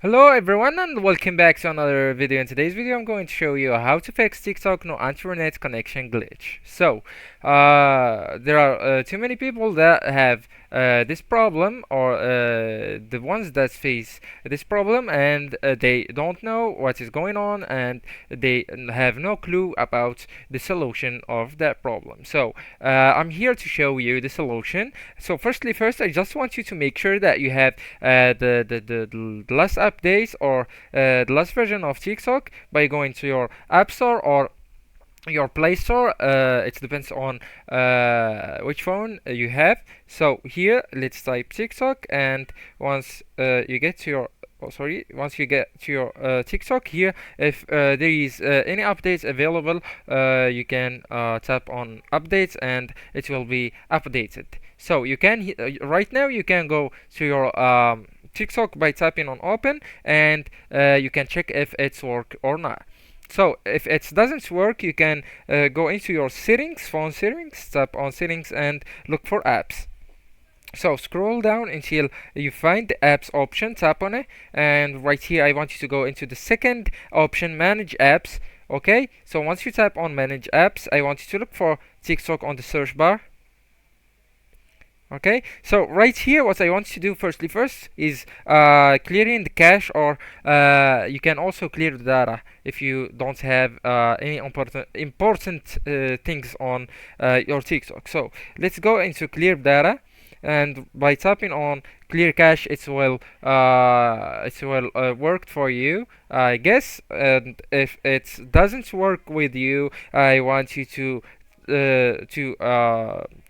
Hello everyone and welcome back to another video. In today's video I'm going to show you how to fix TikTok no internet connection glitch. There are too many people that have this problem, or the ones that face this problem, and they don't know what is going on, and they have no clue about the solution of that problem. I'm here to show you the solution. So first I just want you to make sure that you have the last updates, or the last version of TikTok, by going to your App Store or your Play Store. It depends on which phone you have. So here, let's type TikTok, and once you get to your once you get to your TikTok here, if there is any updates available, you can tap on updates and it will be updated. So you can right now you can go to your TikTok by tapping on open, and you can check if it's work or not. So if it doesn't work, you can go into your settings, phone settings, tap on settings and look for apps. So scroll down until you find the apps option, tap on it, and right here I want you to go into the second option, manage apps. Okay, so once you tap on manage apps, I want you to look for TikTok on the search bar. Okay, so right here what I want you to do first is clearing the cache, or you can also clear the data if you don't have any important things on your TikTok. So let's go into clear data, and by tapping on clear cache it will work for you, I guess. And if it doesn't work with you, I want you to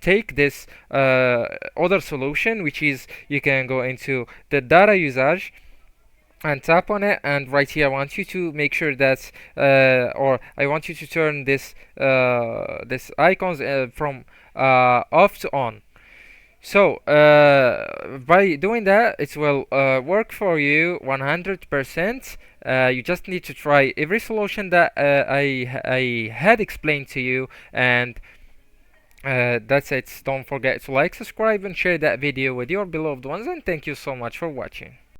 take this other solution, which is you can go into the data usage and tap on it, and right here I want you to make sure that or I want you to turn this icons from off to on. So by doing that, it will work for you 100%. You just need to try every solution that I had explained to you, and that's it. Don't forget to like, subscribe, and share that video with your beloved ones, and thank you so much for watching.